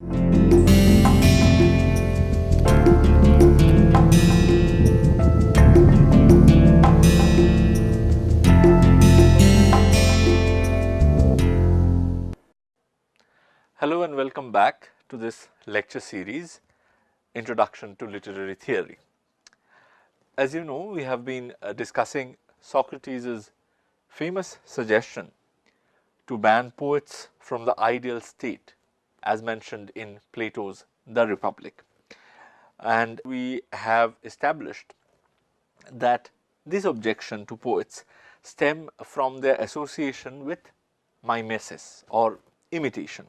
Hello and welcome back to this lecture series, Introduction to Literary Theory. As you know, we have been discussing Socrates' famous suggestion to ban poets from the ideal state as mentioned in Plato's The Republic. And we have established that this objection to poets stem from their association with mimesis or imitation.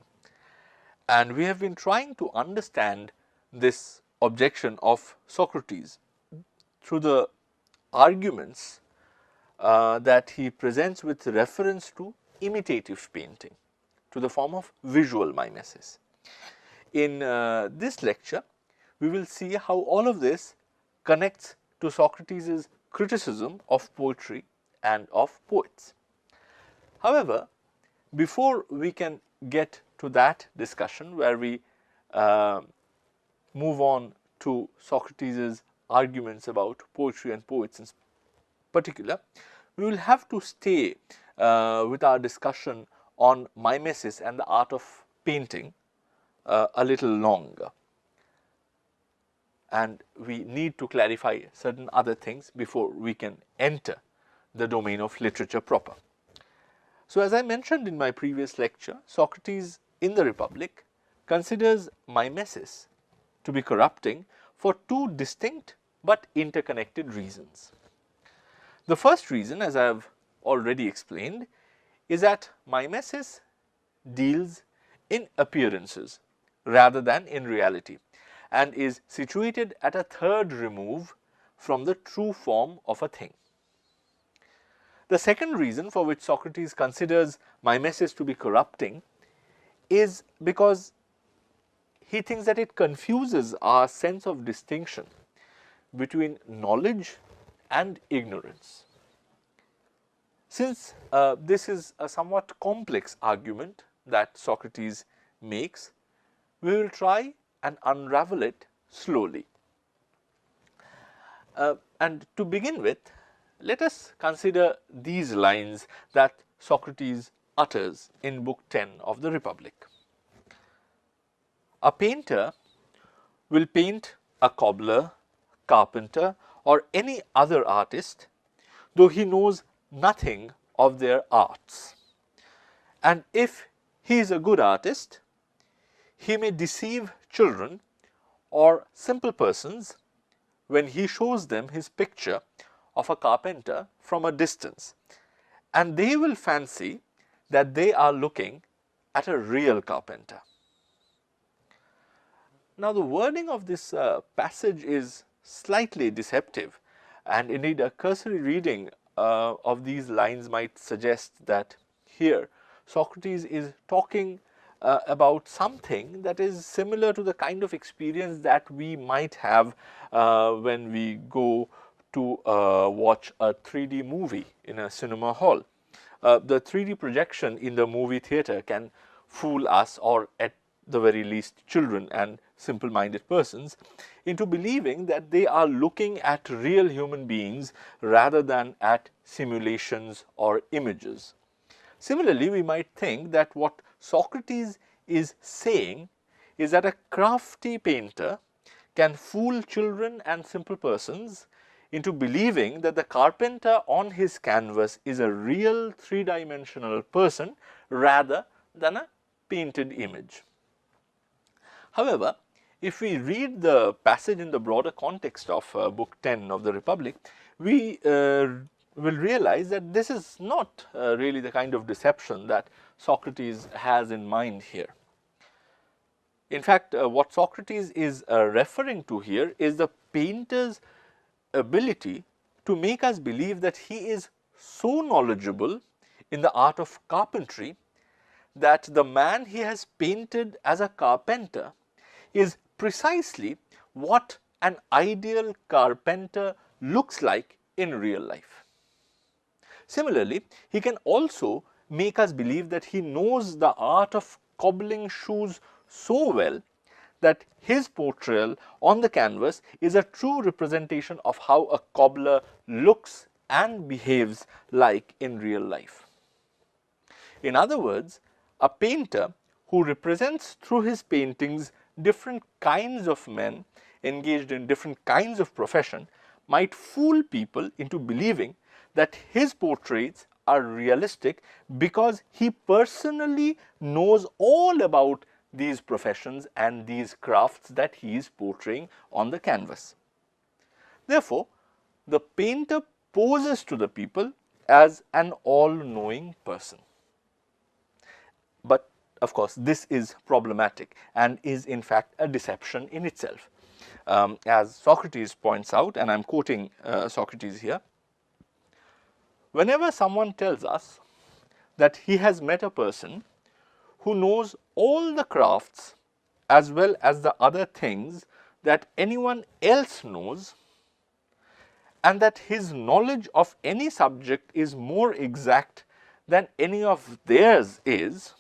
And we have been trying to understand this objection of Socrates through the arguments that he presents with reference to imitative painting, to the form of visual mimesis. In this lecture, we will see how all of this connects to Socrates' criticism of poetry and of poets. However, before we can get to that discussion where we move on to Socrates' arguments about poetry and poets in particular, we will have to stay with our discussion on mimesis and the art of painting a little longer. And we need to clarify certain other things before we can enter the domain of literature proper. So, as I mentioned in my previous lecture, Socrates in the Republic considers mimesis to be corrupting for two distinct but interconnected reasons. The first reason, as I have already explained, is that mimesis deals in appearances rather than in reality and is situated at a third remove from the true form of a thing. The second reason for which Socrates considers mimesis to be corrupting is because he thinks that it confuses our sense of distinction between knowledge and ignorance. Since this is a somewhat complex argument that Socrates makes, we will try and unravel it slowly. And to begin with, let us consider these lines that Socrates utters in Book 10 of the Republic. A painter will paint a cobbler, carpenter, or any other artist, though he knows nothing of their arts. And if he is a good artist, he may deceive children or simple persons when he shows them his picture of a carpenter from a distance, and they will fancy that they are looking at a real carpenter. Now, the wording of this passage is slightly deceptive, and indeed a cursory reading of these lines might suggest that here Socrates is talking about something that is similar to the kind of experience that we might have when we go to watch a 3D movie in a cinema hall. The 3D projection in the movie theater can fool us, or at the very least children and simple-minded persons, into believing that they are looking at real human beings rather than at simulations or images. Similarly, we might think that what Socrates is saying is that a crafty painter can fool children and simple persons into believing that the carpenter on his canvas is a real three-dimensional person rather than a painted image. However, if we read the passage in the broader context of Book 10 of the Republic, we will realize that this is not really the kind of deception that Socrates has in mind here. In fact, what Socrates is referring to here is the painter's ability to make us believe that he is so knowledgeable in the art of carpentry that the man he has painted as a carpenter is precisely what an ideal carpenter looks like in real life. Similarly, he can also make us believe that he knows the art of cobbling shoes so well that his portrayal on the canvas is a true representation of how a cobbler looks and behaves like in real life. In other words, a painter who represents through his paintings different kinds of men engaged in different kinds of profession might fool people into believing that his portraits are realistic because he personally knows all about these professions and these crafts that he is portraying on the canvas. Therefore, the painter poses to the people as an all-knowing person. But of course, this is problematic and is in fact a deception in itself. As Socrates points out, and I am quoting Socrates here, whenever someone tells us that he has met a person who knows all the crafts as well as the other things that anyone else knows, and that his knowledge of any subject is more exact than any of theirs is,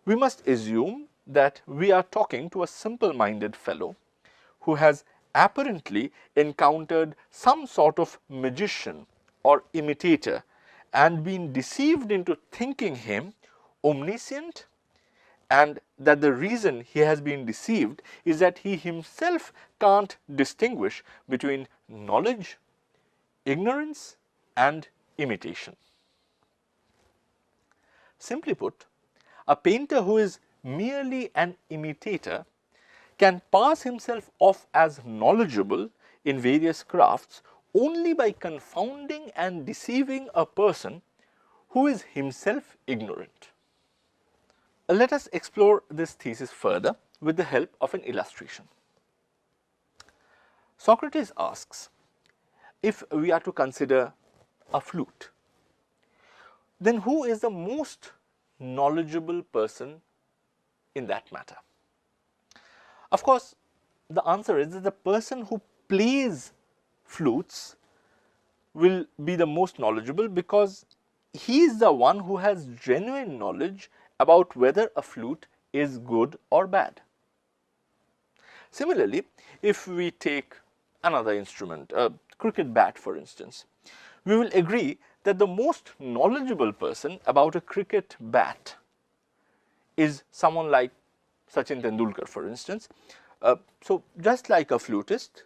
we must assume that we are talking to a simple-minded fellow who has apparently encountered some sort of magician or imitator and been deceived into thinking him omniscient, and that the reason he has been deceived is that he himself can't distinguish between knowledge, ignorance and imitation. Simply put, a painter who is merely an imitator can pass himself off as knowledgeable in various crafts only by confounding and deceiving a person who is himself ignorant. Let us explore this thesis further with the help of an illustration. Socrates asks, if we are to consider a flute, then who is the most knowledgeable person in that matter? Of course, the answer is that the person who plays flutes will be the most knowledgeable because he is the one who has genuine knowledge about whether a flute is good or bad. Similarly, if we take another instrument, a cricket bat for instance, we will agree that the most knowledgeable person about a cricket bat is someone like Sachin Tendulkar for instance. So just like a flutist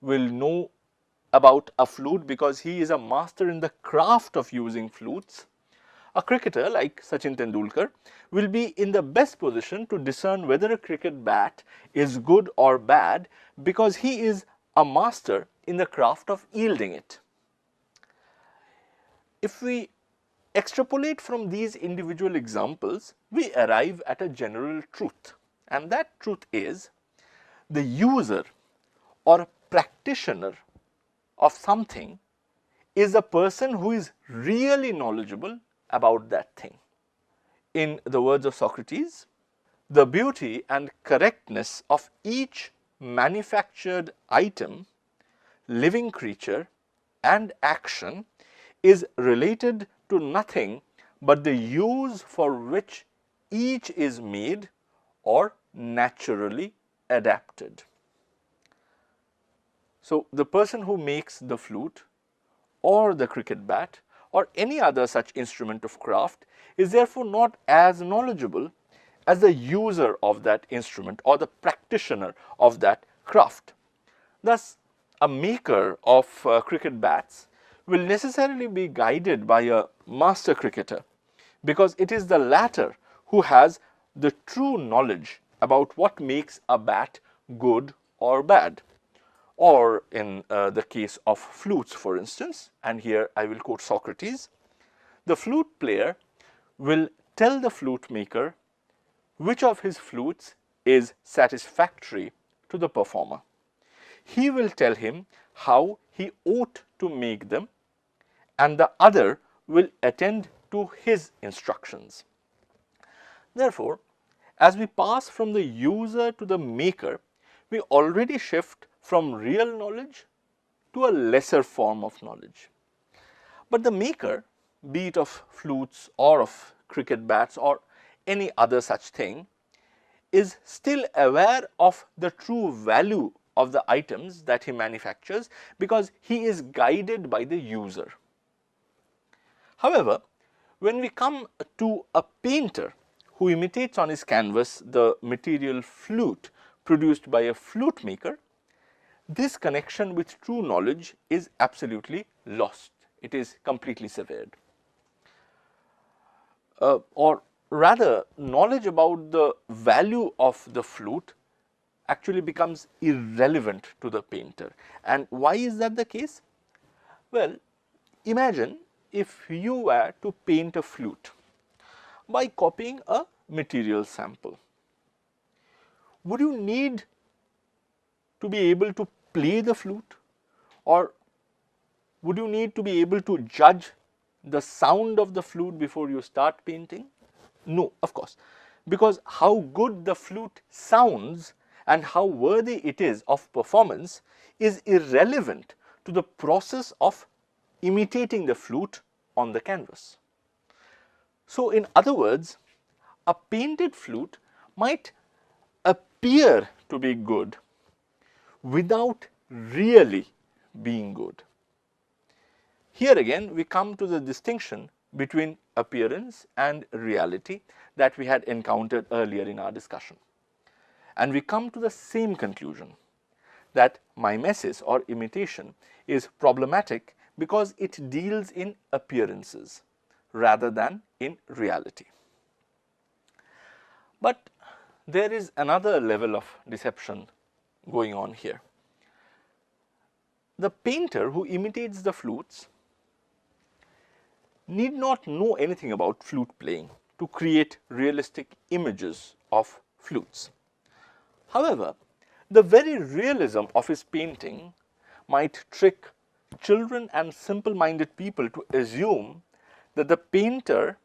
will know about a flute because he is a master in the craft of using flutes, a cricketer like Sachin Tendulkar will be in the best position to discern whether a cricket bat is good or bad because he is a master in the craft of yielding it. If we extrapolate from these individual examples, we arrive at a general truth, and that truth is the user or practitioner of something is a person who is really knowledgeable about that thing. In the words of Socrates, the beauty and correctness of each manufactured item, living creature and action is related to nothing but the use for which each is made or naturally adapted. So, the person who makes the flute or the cricket bat or any other such instrument of craft is therefore not as knowledgeable as the user of that instrument or the practitioner of that craft. Thus, a maker of cricket bats will necessarily be guided by a master cricketer because it is the latter who has the true knowledge about what makes a bat good or bad. Or in the case of flutes for instance, and here I will quote Socrates, the flute player will tell the flute maker which of his flutes is satisfactory to the performer. He will tell him how he ought to make them, and the other will attend to his instructions. Therefore, as we pass from the user to the maker, we already shift from real knowledge to a lesser form of knowledge. But the maker, be it of flutes or of cricket bats or any other such thing, is still aware of the true value of the items that he manufactures because he is guided by the user. However, when we come to a painter who imitates on his canvas the material flute produced by a flute maker, this connection with true knowledge is absolutely lost. It is completely severed. Or rather, knowledge about the value of the flute actually becomes irrelevant to the painter. And why is that the case? Well, imagine if you were to paint a flute by copying a material sample. Would you need to be able to play the flute, or would you need to be able to judge the sound of the flute before you start painting? No, of course, because how good the flute sounds and how worthy it is of performance is irrelevant to the process of imitating the flute on the canvas. So, in other words, a painted flute might appear to be good without really being good. Here again we come to the distinction between appearance and reality that we had encountered earlier in our discussion. And we come to the same conclusion, that mimesis or imitation is problematic because it deals in appearances rather than in reality. But there is another level of deception going on here. The painter who imitates the flutes need not know anything about flute playing to create realistic images of flutes. However, the very realism of his painting might trick children and simple-minded people to assume that the painter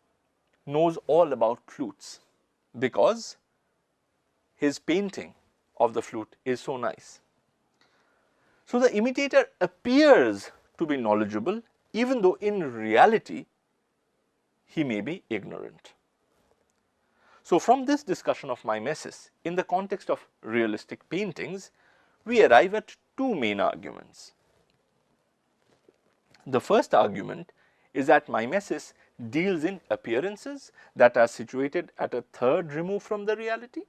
knows all about flutes because his painting of the flute is so nice. So, the imitator appears to be knowledgeable even though in reality he may be ignorant. So, from this discussion of mimesis in the context of realistic paintings, we arrive at two main arguments. The first argument is that mimesis deals in appearances that are situated at a third remove from the reality.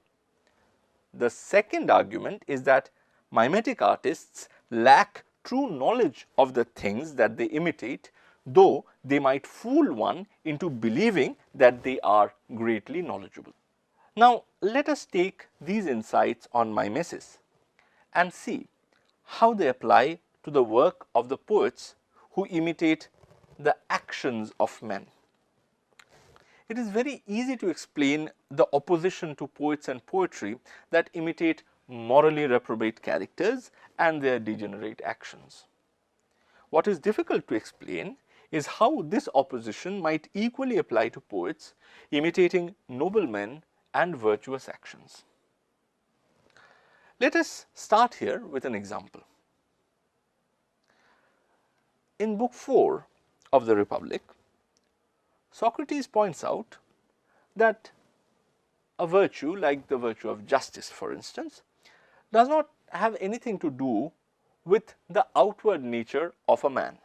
The second argument is that mimetic artists lack true knowledge of the things that they imitate, though they might fool one into believing that they are greatly knowledgeable. Now, let us take these insights on mimesis and see how they apply to the work of the poets who imitate the actions of men. It is very easy to explain the opposition to poets and poetry that imitate morally reprobate characters and their degenerate actions. What is difficult to explain is how this opposition might equally apply to poets imitating noble men and virtuous actions. Let us start here with an example. In Book 4 of the Republic, Socrates points out that a virtue like the virtue of justice, for instance, does not have anything to do with the outward nature of a man.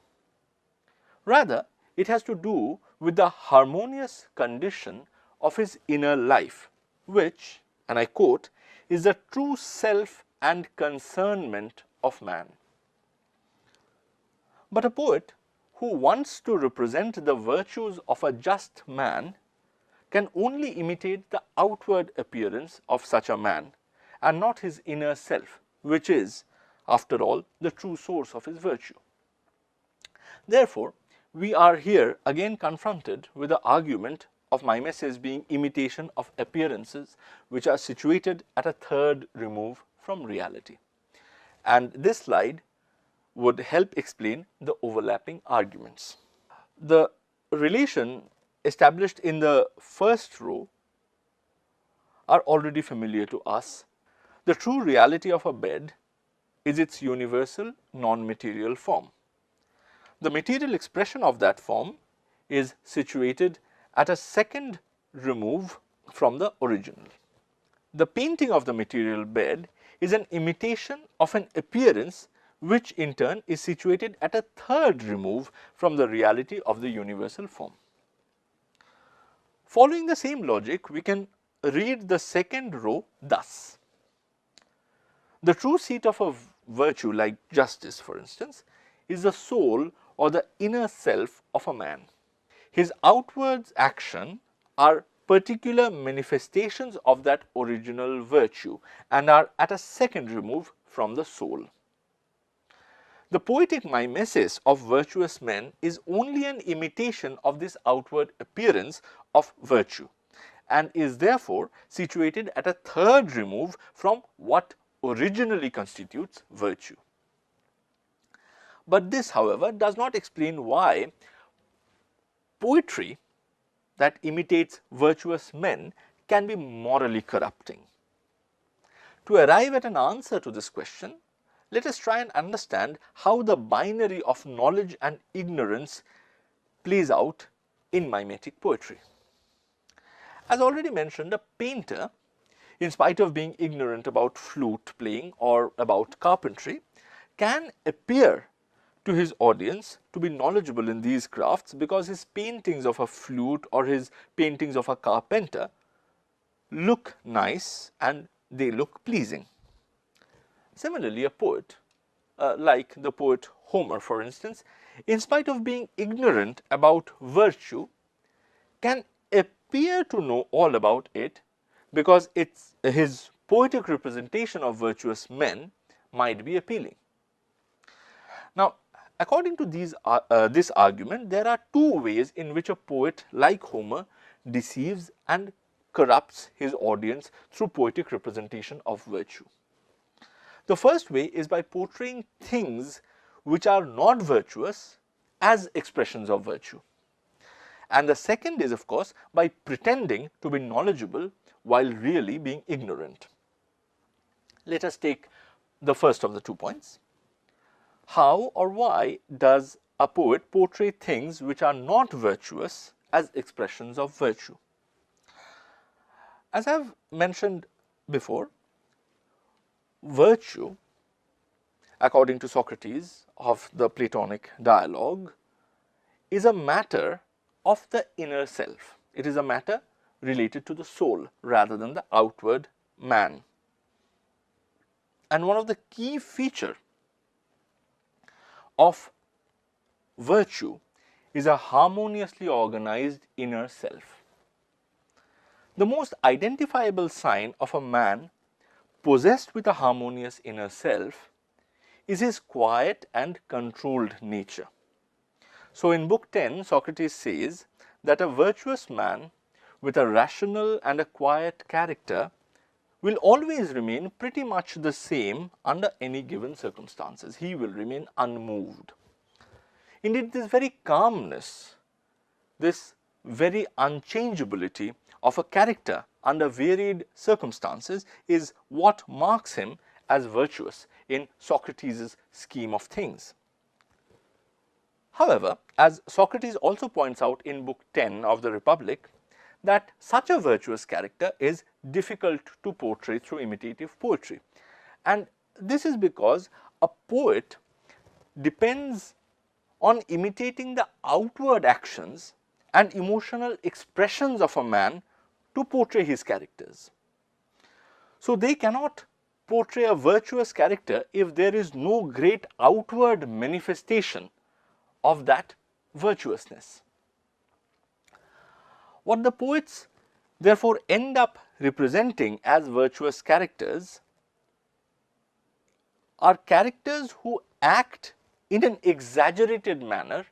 Rather, it has to do with the harmonious condition of his inner life, which, and I quote, is the true self and concernment of man. But a poet who wants to represent the virtues of a just man can only imitate the outward appearance of such a man and not his inner self, which is, after all, the true source of his virtue. Therefore, we are here again confronted with the argument of mimesis being imitation of appearances which are situated at a third remove from reality. And this slide would help explain the overlapping arguments. The relation established in the first row are already familiar to us. The true reality of a bed is its universal non-material form. The material expression of that form is situated at a second remove from the original. the painting of the material bed is an imitation of an appearance which in turn is situated at a third remove from the reality of the universal form. Following the same logic, we can read the second row thus. The true seat of a virtue like justice, for instance, is the soul or the inner self of a man. His outward action are particular manifestations of that original virtue and are at a second remove from the soul. The poetic mimesis of virtuous men is only an imitation of this outward appearance of virtue and is therefore situated at a third remove from what originally constitutes virtue. But this, however, does not explain why poetry that imitates virtuous men can be morally corrupting. To arrive at an answer to this question, let us try and understand how the binary of knowledge and ignorance plays out in mimetic poetry. As already mentioned, a painter, in spite of being ignorant about flute playing or about carpentry, can appear to his audience to be knowledgeable in these crafts because his paintings of a flute or his paintings of a carpenter look nice and they look pleasing. Similarly, a poet, like the poet Homer for instance, in spite of being ignorant about virtue, can appear to know all about it because his poetic representation of virtuous men might be appealing. Now, according to this argument, there are two ways in which a poet like Homer deceives and corrupts his audience through poetic representation of virtue. The first way is by portraying things which are not virtuous as expressions of virtue. And the second is, of course, by pretending to be knowledgeable while really being ignorant. Let us take the first of the 2 points. How or why does a poet portray things which are not virtuous as expressions of virtue? As I have mentioned before, virtue, according to Socrates of the Platonic dialogue, is a matter of the inner self. It is a matter related to the soul rather than the outward man. And one of the key features of virtue is a harmoniously organized inner self. The most identifiable sign of a man possessed with a harmonious inner self is his quiet and controlled nature. So, in Book 10, Socrates says that a virtuous man with a rational and a quiet character will always remain pretty much the same under any given circumstances. He will remain unmoved. Indeed, this very calmness, this very unchangeability of a character under varied circumstances is what marks him as virtuous in Socrates' scheme of things. However, as Socrates also points out in Book 10 of the Republic, that such a virtuous character is difficult to portray through imitative poetry. And this is because a poet depends on imitating the outward actions and emotional expressions of a man to portray his characters. So, they cannot portray a virtuous character if there is no great outward manifestation of that virtuousness. What the poets therefore end up representing as virtuous characters are characters who act in an exaggerated manner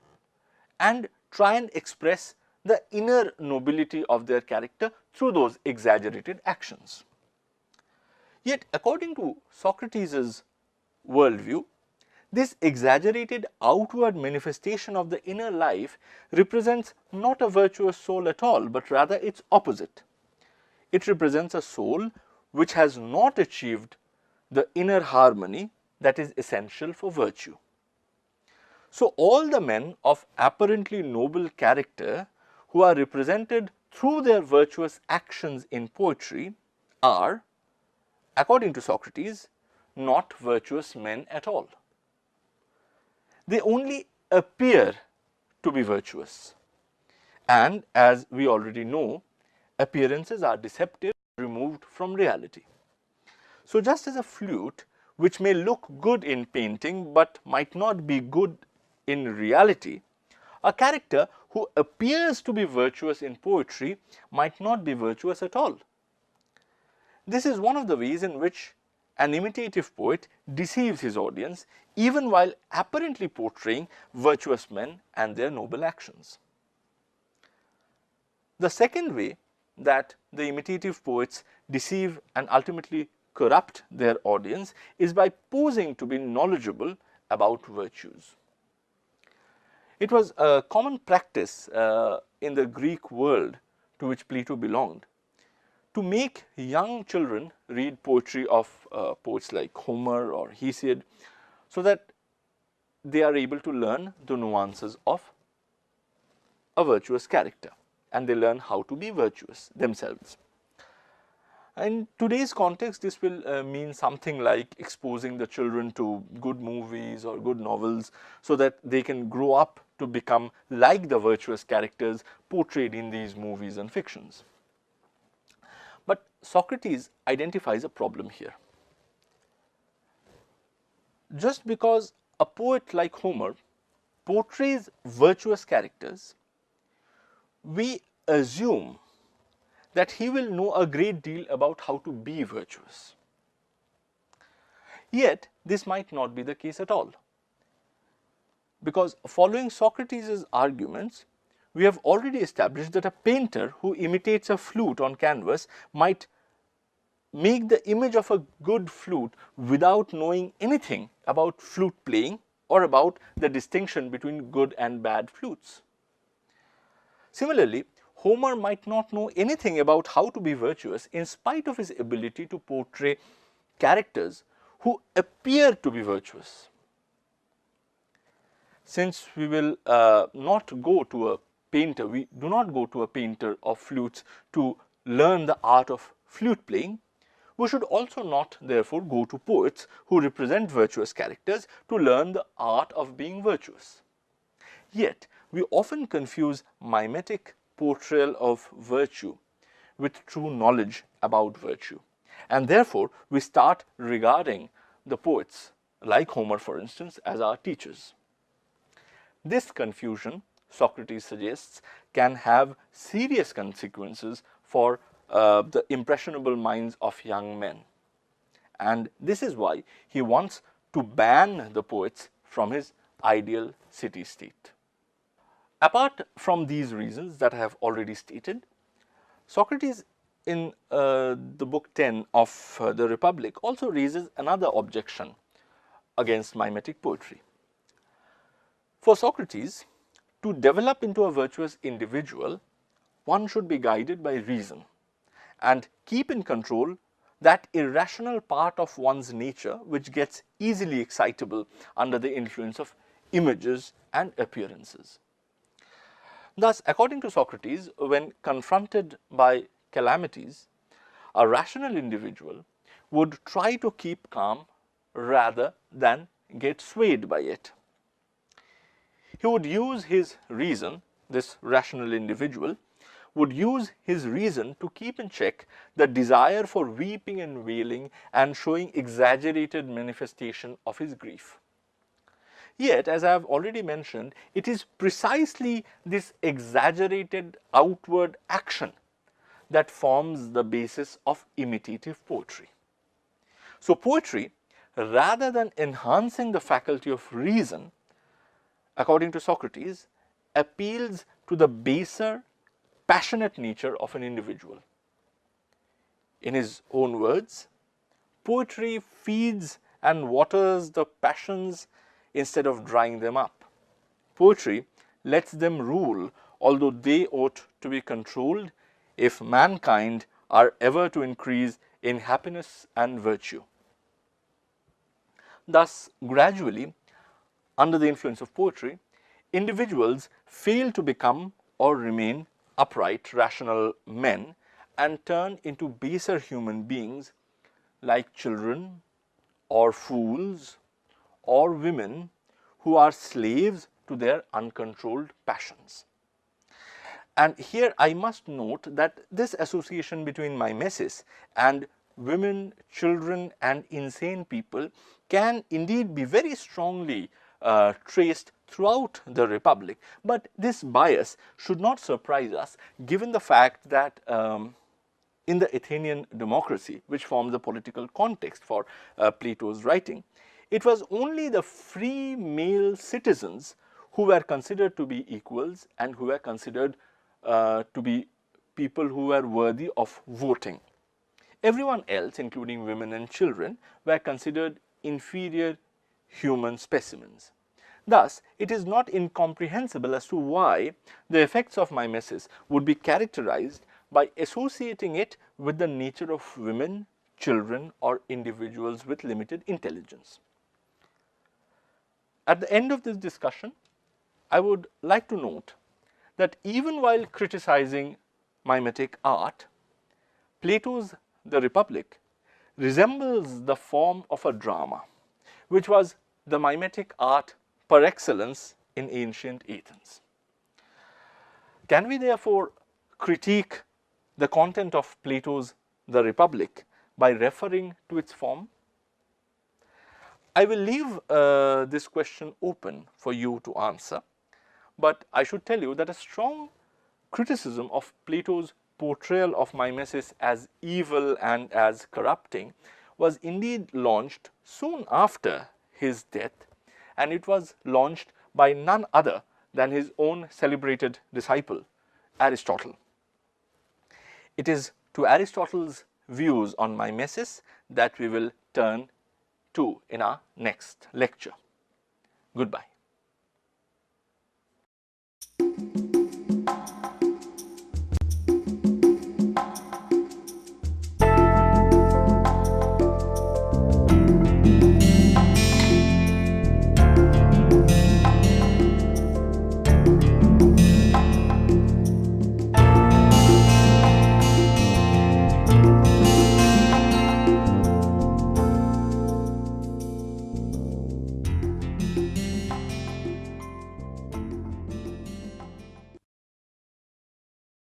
and try and express the inner nobility of their character through those exaggerated actions. Yet, according to Socrates' worldview, this exaggerated outward manifestation of the inner life represents not a virtuous soul at all, but rather its opposite. It represents a soul which has not achieved the inner harmony that is essential for virtue. So, all the men of apparently noble character who are represented through their virtuous actions in poetry are according to Socrates, not virtuous men at all. They only appear to be virtuous. And as we already know, appearances are deceptive, removed from reality. So just as a flute, which may look good in painting but might not be good in reality, a character who appears to be virtuous in poetry might not be virtuous at all. This is one of the ways in which an imitative poet deceives his audience, even while apparently portraying virtuous men and their noble actions. The second way that the imitative poets deceive and ultimately corrupt their audience is by posing to be knowledgeable about virtues. It was a common practice in the Greek world to which Plato belonged to make young children read poetry of poets like Homer or Hesiod, so that they are able to learn the nuances of a virtuous character and they learn how to be virtuous themselves. In today's context, this will mean something like exposing the children to good movies or good novels so that they can grow up to become like the virtuous characters portrayed in these movies and fictions. But Socrates identifies a problem here. Just because a poet like Homer portrays virtuous characters, we assume that he will know a great deal about how to be virtuous. Yet, this might not be the case at all, because following Socrates' arguments, we have already established that a painter who imitates a flute on canvas might make the image of a good flute without knowing anything about flute playing or about the distinction between good and bad flutes. Similarly, Homer might not know anything about how to be virtuous in spite of his ability to portray characters who appear to be virtuous. Since we will not go to a painter, we do not go to a painter of flutes to learn the art of flute playing, we should also not therefore go to poets who represent virtuous characters to learn the art of being virtuous. Yet, we often confuse mimetic portrayal of virtue with true knowledge about virtue, and therefore we start regarding the poets like Homer, for instance, as our teachers. This confusion, Socrates suggests, can have serious consequences for the impressionable minds of young men, and this is why he wants to ban the poets from his ideal city-state. Apart from these reasons that I have already stated, Socrates in the book 10 of the Republic also raises another objection against mimetic poetry. For Socrates, to develop into a virtuous individual, one should be guided by reason and keep in control that irrational part of one's nature which gets easily excitable under the influence of images and appearances. Thus, according to Socrates, when confronted by calamities, a rational individual would try to keep calm rather than get swayed by it. He would use his reason, this rational individual would use his reason to keep in check the desire for weeping and wailing and showing exaggerated manifestation of his grief. Yet, as I have already mentioned, it is precisely this exaggerated outward action that forms the basis of imitative poetry. So, poetry, rather than enhancing the faculty of reason, according to Socrates, appeals to the baser, passionate nature of an individual. In his own words, poetry feeds and waters the passions instead of drying them up. Poetry lets them rule, although they ought to be controlled if mankind are ever to increase in happiness and virtue. Thus, gradually, under the influence of poetry, individuals fail to become or remain upright, rational men and turn into baser human beings like children or fools or women who are slaves to their uncontrolled passions. And here I must note that this association between mimesis and women, children and insane people can indeed be very strongly traced throughout the Republic, but this bias should not surprise us given the fact that in the Athenian democracy, which forms the political context for Plato's writing, it was only the free male citizens who were considered to be equals and who were considered to be people who were worthy of voting. Everyone else, including women and children, were considered inferior human specimens. Thus, it is not incomprehensible as to why the effects of mimesis would be characterized by associating it with the nature of women, children or individuals with limited intelligence. At the end of this discussion, I would like to note that even while criticizing mimetic art, Plato's The Republic resembles the form of a drama, which was the mimetic art par excellence in ancient Athens. Can we therefore critique the content of Plato's The Republic by referring to its form? I will leave this question open for you to answer, but I should tell you that a strong criticism of Plato's portrayal of mimesis as evil and as corrupting was indeed launched soon after his death, and it was launched by none other than his own celebrated disciple, Aristotle. It is to Aristotle's views on mimesis that we will turn to in our next lecture. Goodbye.